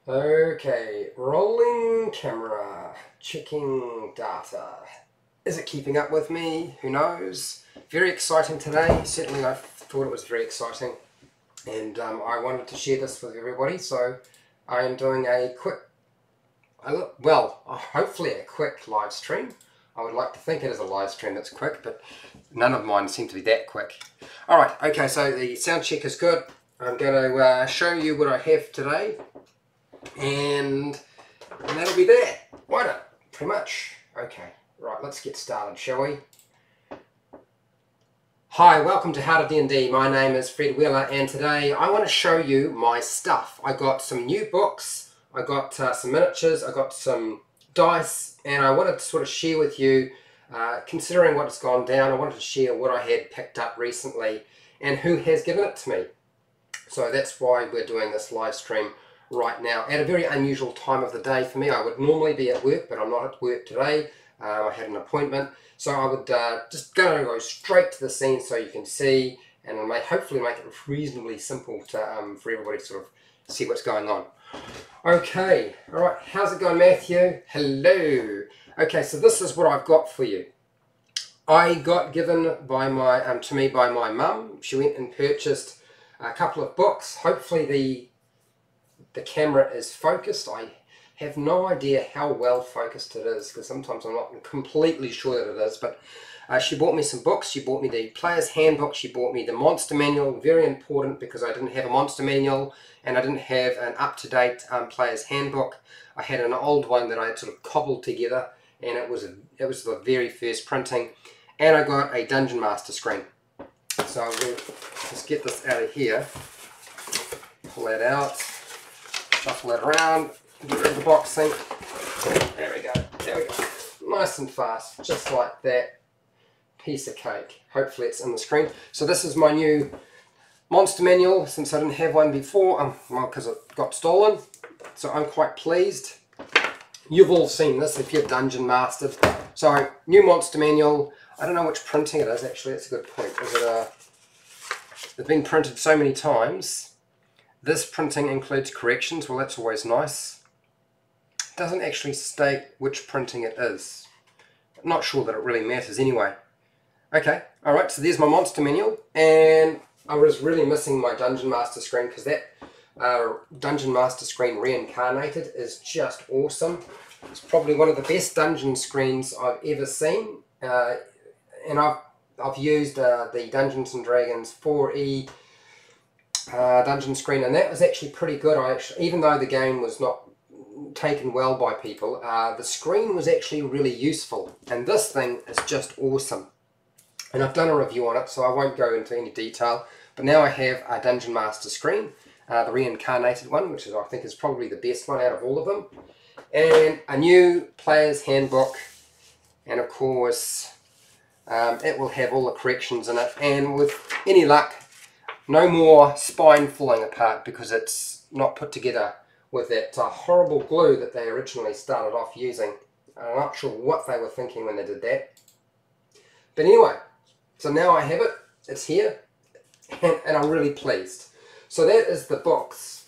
Okay, rolling camera, checking data. Is it keeping up with me? Who knows? Very exciting today. Certainly I thought it was very exciting. And I wanted to share this with everybody, so I am doing a quick, hopefully a quick live stream. I would like to think it is a live stream that's quick, but none of mine seem to be that quick. Alright, okay, so the sound check is good. I'm going to show you what I have today. And that'll be that, won't it? Pretty much. Okay, right, let's get started, shall we? Hi, welcome to HowtoDandD. My name is Fred Wheeler, and today I want to show you my stuff. I got some new books, I got some miniatures, I got some dice, and I wanted to sort of share with you, considering what has gone down, I wanted to share what I had picked up recently and who has given it to me. So that's why we're doing this live stream right now at a very unusual time of the day for me. I would normally be at work, but I'm not at work today. I had an appointment, so I would just go straight to the scene so you can see, and I may hopefully make it reasonably simple to for everybody to sort of see what's going on. Okay, all right, how's it going, Matthew? Hello. Okay, so this is what I've got for you. I got given by my to me by my mum. She went and purchased a couple of books. Hopefully the camera is focused. I have no idea how well focused it is, because sometimes I'm not completely sure that it is, but she bought me some books. She bought me the Player's Handbook, she bought me the Monster Manual, very important because I didn't have a Monster Manual and I didn't have an up-to-date Player's Handbook. I had an old one that I had sort of cobbled together, and it was the very first printing, and I got a Dungeon Master screen. So we'll just get this out of here, pull that out, shuffle it around, get rid of the boxing. There we go, there we go. Nice and fast, just like that. Piece of cake. Hopefully it's in the screen. So this is my new Monster Manual, since I didn't have one before, well, because it got stolen. So I'm quite pleased. You've all seen this if you've Dungeon Mastered. So, new Monster Manual. I don't know which printing it is, actually, that's a good point. Is it they've been printed so many times. This printing includes corrections, well that's always nice. It doesn't actually state which printing it is. I'm not sure that it really matters anyway. Okay, alright, so there's my Monster Manual, and I was really missing my Dungeon Master screen, because that Dungeon Master screen reincarnated is just awesome. It's probably one of the best dungeon screens I've ever seen, and I've used the Dungeons and Dragons 4E dungeon screen, and that was actually pretty good. Even though the game was not taken well by people, the screen was actually really useful, and this thing is just awesome. And I've done a review on it, so I won't go into any detail, but now I have a Dungeon Master screen, the reincarnated one, which I think is probably the best one out of all of them, and a new Player's Handbook, and of course it will have all the corrections in it, and with any luck no more spine falling apart, because it's not put together with that horrible glue that they originally started off using. I'm not sure what they were thinking when they did that. But anyway, so now I have it, it's here, and I'm really pleased. So that is the books.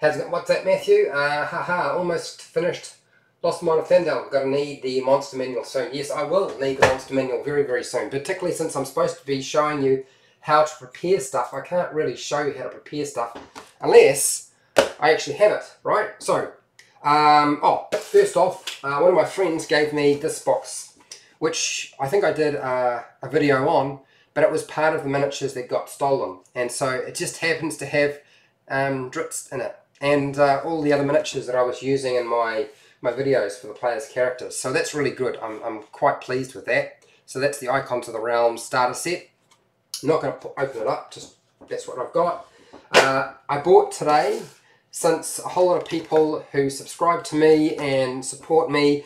What's that, Matthew? Almost finished Lost Mine of Fandel. I'm going to need the Monster Manual soon. Yes, I will need the Monster Manual very, very soon, particularly since I'm supposed to be showing you how to prepare stuff. I can't really show you how to prepare stuff unless I actually have it, right? So, first off, one of my friends gave me this box, which I think I did a video on, but it was part of the miniatures that got stolen, and so it just happens to have drips in it, and all the other miniatures that I was using in my videos for the players' characters. So that's really good. I'm quite pleased with that. So that's the Icons of the Realm starter set. I'm not going to open it up, just that's what I've got. I bought today, since a whole lot of people who subscribe to me and support me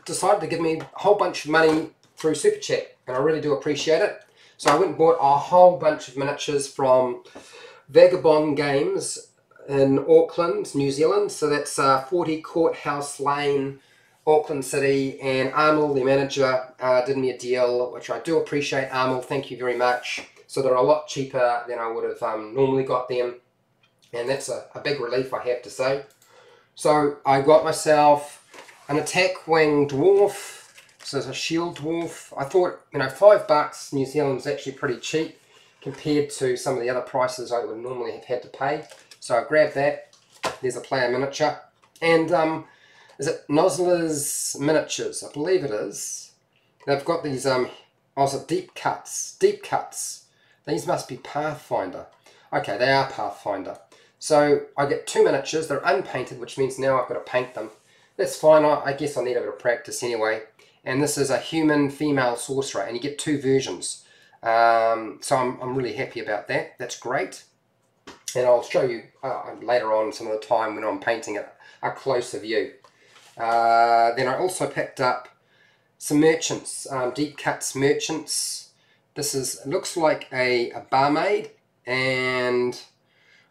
decided to give me a whole bunch of money through Super Chat, and I really do appreciate it. So I went and bought a whole bunch of miniatures from Vagabond Games in Auckland, New Zealand. So that's 40 Courthouse Lane, Auckland City, and Armel, the manager, did me a deal, which I do appreciate. Armel, thank you very much. So they're a lot cheaper than I would have normally got them. and that's a big relief, I have to say. So I got myself an attack wing dwarf. So it's a shield dwarf. I thought, you know, $5 New Zealand is actually pretty cheap compared to some of the other prices I would normally have had to pay. So I grabbed that. There's a player miniature. And is it Nozzler's Miniatures? I believe it is. They've got these also deep cuts. Deep cuts. These must be Pathfinder. Okay, they are Pathfinder. So I get 2 miniatures. They're unpainted, which means now I've got to paint them. That's fine. I guess I need a bit of practice anyway. And this is a human female sorcerer, and you get 2 versions. So I'm really happy about that. That's great. And I'll show you later on some of the time when I'm painting it, a closer view. Then I also picked up some merchants, deep cuts merchants. It looks like a barmaid, and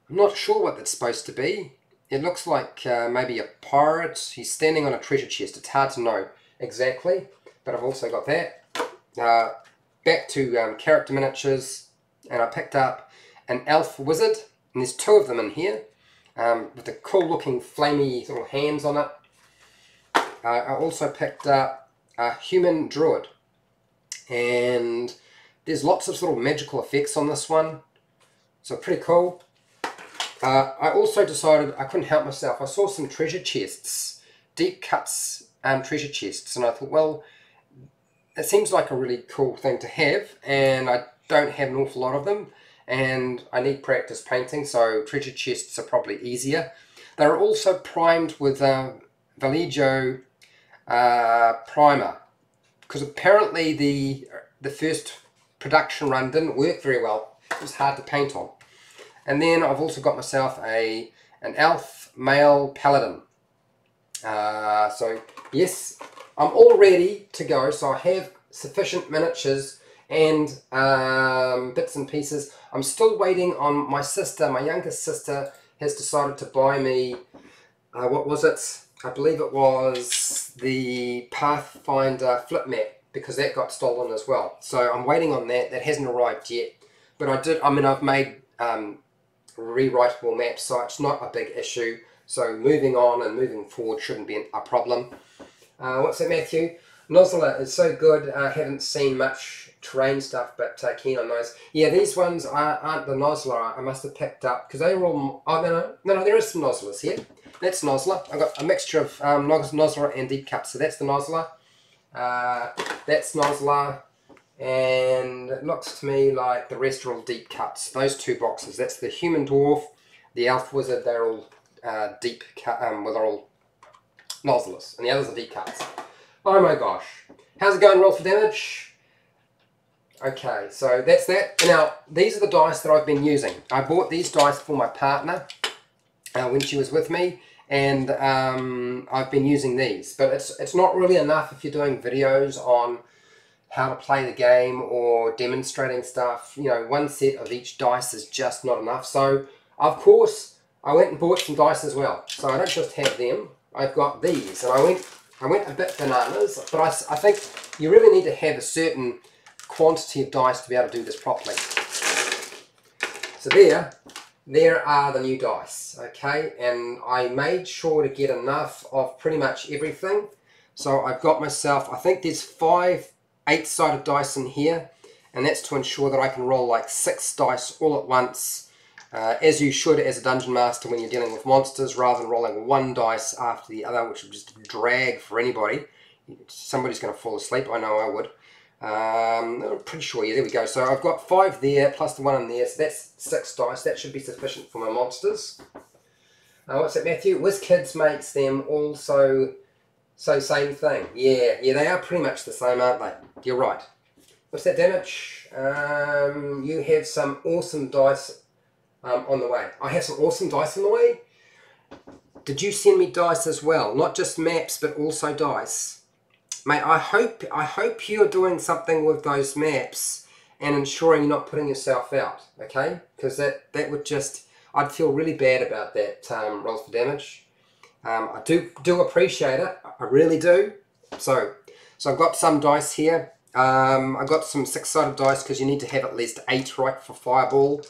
I'm not sure what that's supposed to be. It looks like maybe a pirate. He's standing on a treasure chest. It's hard to know exactly, but I've also got that. Back to character miniatures, and I picked up an elf wizard, and there's 2 of them in here, with the cool looking flamey little hands on it. I also picked up a human druid, and there's lots of sort of magical effects on this one, so pretty cool. I also decided I couldn't help myself. I saw some treasure chests, deep cuts treasure chests, and I thought, well, it seems like a really cool thing to have, and I don't have an awful lot of them, and I need practice painting, so treasure chests are probably easier. They're also primed with Vallejo primer, because apparently the first production run didn't work very well. It was hard to paint on. And then I've also got myself an elf male paladin. So yes, I'm all ready to go. So I have sufficient miniatures and bits and pieces. I'm still waiting on my sister. My youngest sister has decided to buy me, what was it? I believe it was the Pathfinder flip map, because that got stolen as well. So I'm waiting on that. That hasn't arrived yet. But I've made rewritable maps, so it's not a big issue. So moving on and moving forward shouldn't be a problem. What's that, Matthew? Nozzler is so good. I haven't seen much terrain stuff, but keen on those. Yeah, these ones aren't the Nozzler I must have picked up, because they were all... Oh, no, there is some Nozzlers here. That's Nozzler. I've got a mixture of Nozzler and deep cuts. So that's the Nozzler. That's Nozzler. And it looks to me like the rest are all deep cuts. Those 2 boxes. That's the human dwarf, the elf wizard. They're all deep cut. Well, they're all Nozzlers, and the others are deep cuts. Oh my gosh! How's it going? Roll for damage. Okay, so that's that. Now these are the dice that I've been using. I bought these dice for my partner when she was with me, and I've been using these. But it's not really enough if you're doing videos on how to play the game or demonstrating stuff. You know, 1 set of each dice is just not enough. So, of course, I went and bought some dice as well. So I don't just have them. I've got these, and I went a bit bananas. But I think you really need to have a certain quantity of dice to be able to do this properly. So there are the new dice. Okay, and I made sure to get enough of pretty much everything. So I've got myself, I think there's 5 8-sided dice in here, and that's to ensure that I can roll like 6 dice all at once, as you should as a dungeon master when you're dealing with monsters, rather than rolling 1 dice after the other, which would just drag for anybody. Somebody's going to fall asleep. I know I would. I'm pretty sure. Yeah, there we go. So I've got 5 there plus the 1 in there, so that's 6 dice. That should be sufficient for my monsters. What's that, Matthew? WizKids makes them also. So same thing. Yeah, they are pretty much the same, aren't they? You're right. What's that damage? You have some awesome dice on the way. I have some awesome dice on the way? Did you send me dice as well? Not just maps, but also dice. Mate, I hope you're doing something with those maps and ensuring you're not putting yourself out, okay? Because that would just... I'd feel really bad about that rolls for damage. I do appreciate it. I really do. So I've got some dice here. I've got some 6-sided dice because you need to have at least 8, right, for Fireball.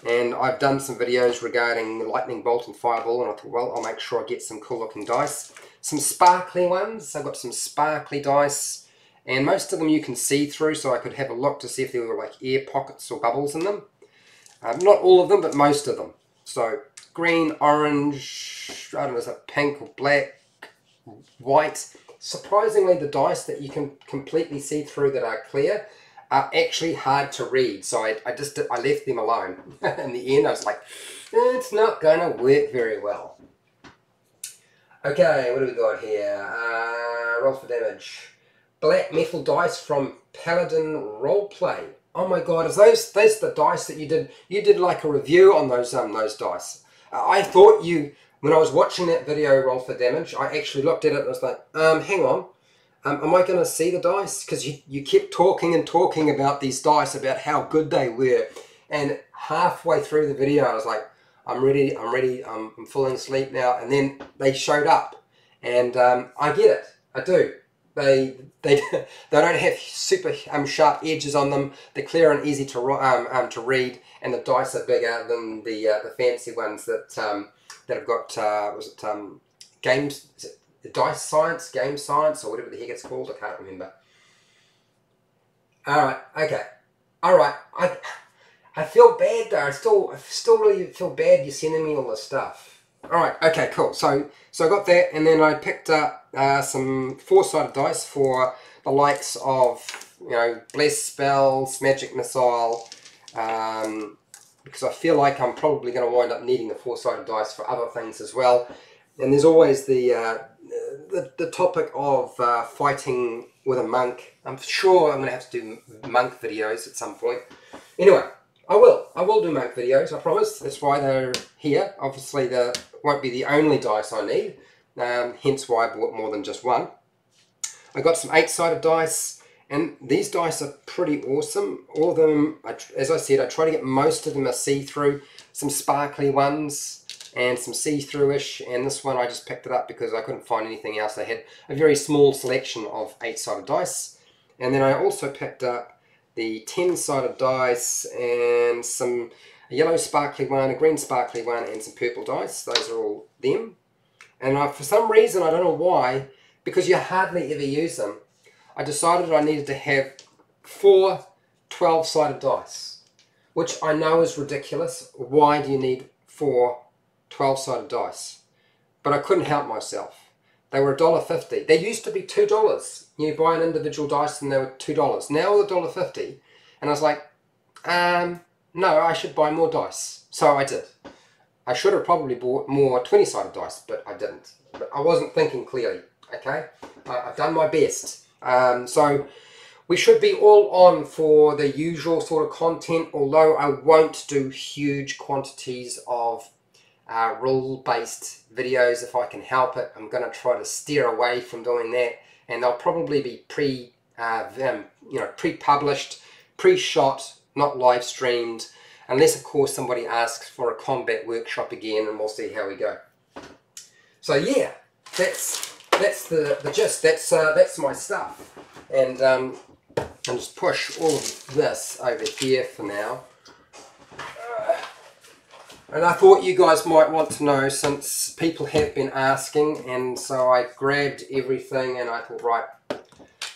And I've done some videos regarding lightning bolt and fireball, and I thought, well, I'll make sure I get some cool looking dice. Some sparkly ones. I've got some sparkly dice, and most of them you can see through, so I could have a look to see if there were like air pockets or bubbles in them. Not all of them, but most of them. So green, orange, I don't know, is that pink or black, white. Surprisingly, the dice that you can completely see through that are clear are actually hard to read, so I left them alone. In the end, I was like, it's not going to work very well. Okay, what do we got here? Roll for damage. Black metal dice from Paladin Roleplay. Oh my god, is those the dice that you did? You did like a review on those dice. I thought you, when I was watching that video, Roll for Damage, I actually looked at it and I was like, hang on. Am I going to see the dice? Because you kept talking and talking about these dice, about how good they were. And halfway through the video, I was like, I'm ready, I'm falling asleep now. And then they showed up. And I get it. I do. They don't have super sharp edges on them. They're clear and easy to read. And the dice are bigger than the fancy ones that have got, games... Dice Science, Game Science, or whatever the heck it's called, I can't remember. Alright, okay. Alright, I feel bad though, I still really feel bad you're sending me all this stuff. Alright, okay, cool. So I got that, and then I picked up some 4-sided dice for the likes of, you know, Bless Spells, Magic Missile, because I feel like I'm probably going to wind up needing the 4-sided dice for other things as well. And there's always the topic of fighting with a monk. I'm sure I'm going to have to do monk videos at some point. Anyway, I will do monk videos, I promise. That's why they're here. Obviously, they won't be the only dice I need. Hence why I bought more than just one. I got some 8-sided dice, and these dice are pretty awesome. All of them, as I said, I try to get most of them are see-through. Some sparkly ones, and some see-through-ish, and this one I just picked it up because I couldn't find anything else. They had a very small selection of 8-sided dice. And then I also picked up the 10-sided dice and a yellow sparkly one, a green sparkly one, and some purple dice. Those are all them. And for some reason, I don't know why, because you hardly ever use them, I decided I needed to have 4 12-sided dice, which I know is ridiculous. Why do you need 4 12-sided dice? But I couldn't help myself. They were $1.50. They used to be $2. You buy an individual dice and they were $2. Now they're $1.50. And I was like, no, I should buy more dice. So I did. I should have probably bought more 20-sided dice, but I didn't. But I wasn't thinking clearly, okay? I've done my best. So we should be all on for the usual sort of content, although I won't do huge quantities of rule-based videos if I can help it. I'm going to try to steer away from doing that, and they'll probably be pre-published, pre-shot, not live streamed, unless of course somebody asks for a combat workshop again, and we'll see how we go. So yeah, that's the gist. That's my stuff, and I'll just push all of this over here for now. And I thought you guys might want to know, since people have been asking, and so I grabbed everything and I thought, right,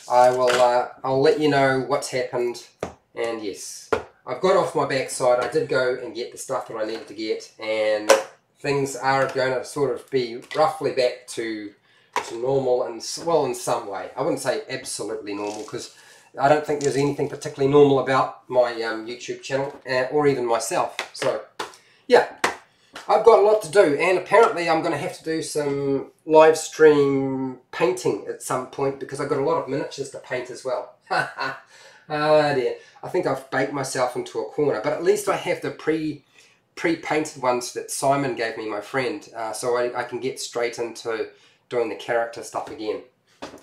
I'll let you know what's happened. And yes, I've got off my backside. I did go and get the stuff that I needed to get, and things are going to sort of be roughly back to normal, and well, in some way. I wouldn't say absolutely normal, because I don't think there's anything particularly normal about my YouTube channel, or even myself. So yeah, I've got a lot to do, and apparently I'm going to have to do some live stream painting at some point, because I've got a lot of miniatures to paint as well. Oh dear, I think I've baked myself into a corner, but at least I have the pre-painted ones that Simon gave me, my friend, so I can get straight into doing the character stuff again,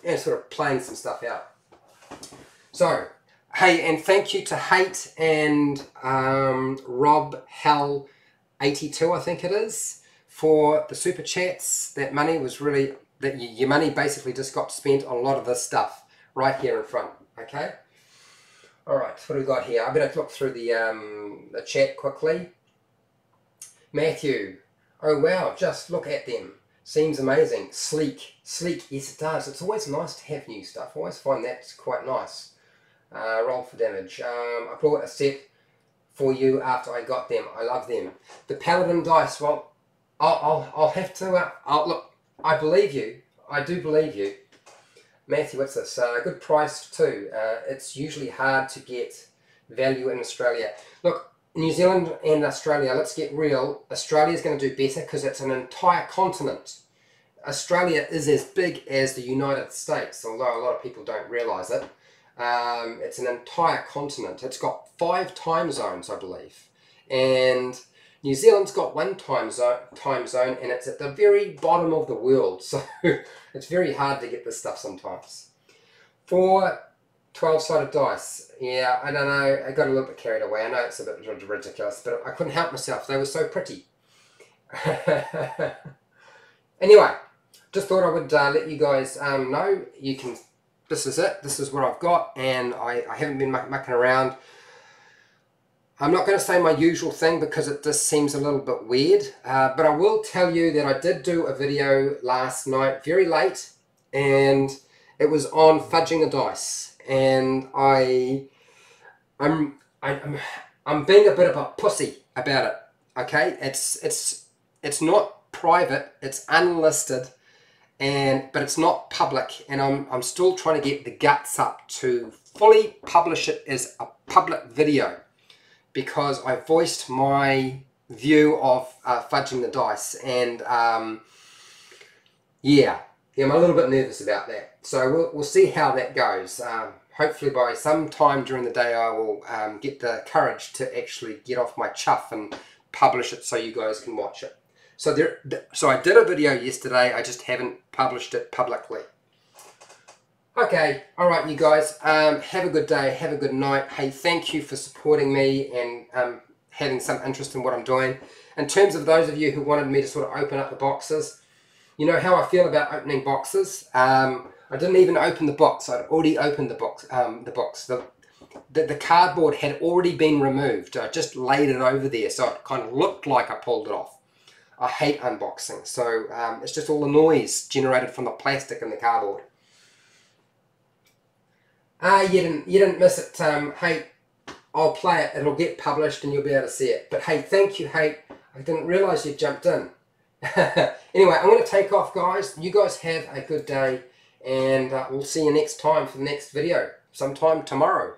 and sort of playing some stuff out. So, hey, and thank you to Hate and Rob Hell 82, I think it is, for the super chats. That money was really, your money basically just got spent on a lot of this stuff right here in front. Okay. All right. What do we got here? I better look through the chat quickly. Matthew, oh wow, just look at them. Seems amazing. Sleek. Sleek, yes it does. It's always nice to have new stuff. I always find that's quite nice. Roll for damage. I brought a set for you after I got them. I love them. The Paladin dice, well, I'll have to, look, I believe you. I do believe you. Matthew, what's this? Good price too. It's usually hard to get value in Australia. Look, New Zealand and Australia, let's get real. Australia's going to do better because it's an entire continent. Australia is as big as the United States, although a lot of people don't realise it. It's an entire continent. It's got 5 time zones, I believe. And New Zealand's got 1 time zone, and it's at the very bottom of the world. So it's very hard to get this stuff sometimes. 4 12-sided dice. Yeah, I don't know. I got a little bit carried away. I know it's a bit ridiculous, but I couldn't help myself. They were so pretty. Anyway, just thought I would let you guys know. You can. This is it. This is what I've got, and I haven't been mucking around. I'm not going to say my usual thing because it just seems a little bit weird, but I will tell you that I did do a video last night, very late, and it was on fudging the dice. And I'm being a bit of a pussy about it. Okay, it's not private, it's unlisted, but it's not public, and I'm still trying to get the guts up to fully publish it as a public video, because I voiced my view of fudging the dice, and yeah, I'm a little bit nervous about that. So we'll see how that goes. Hopefully by some time during the day I will get the courage to actually get off my chuff and publish it so you guys can watch it. So I did a video yesterday, I just haven't published it publicly. Okay, alright you guys, have a good day, have a good night. Hey, thank you for supporting me and having some interest in what I'm doing. In terms of those of you who wanted me to sort of open up the boxes, you know how I feel about opening boxes. I didn't even open the box. I'd already opened the box. The cardboard had already been removed. I just laid it over there, so it kind of looked like I pulled it off. I hate unboxing, so it's just all the noise generated from the plastic and the cardboard. You didn't miss it. Hey, I'll play it. It'll get published and you'll be able to see it. But hey, thank you. Hey, I didn't realise you jumped in. Anyway, I'm going to take off, guys. You guys have a good day, and we'll see you next time for the next video, sometime tomorrow.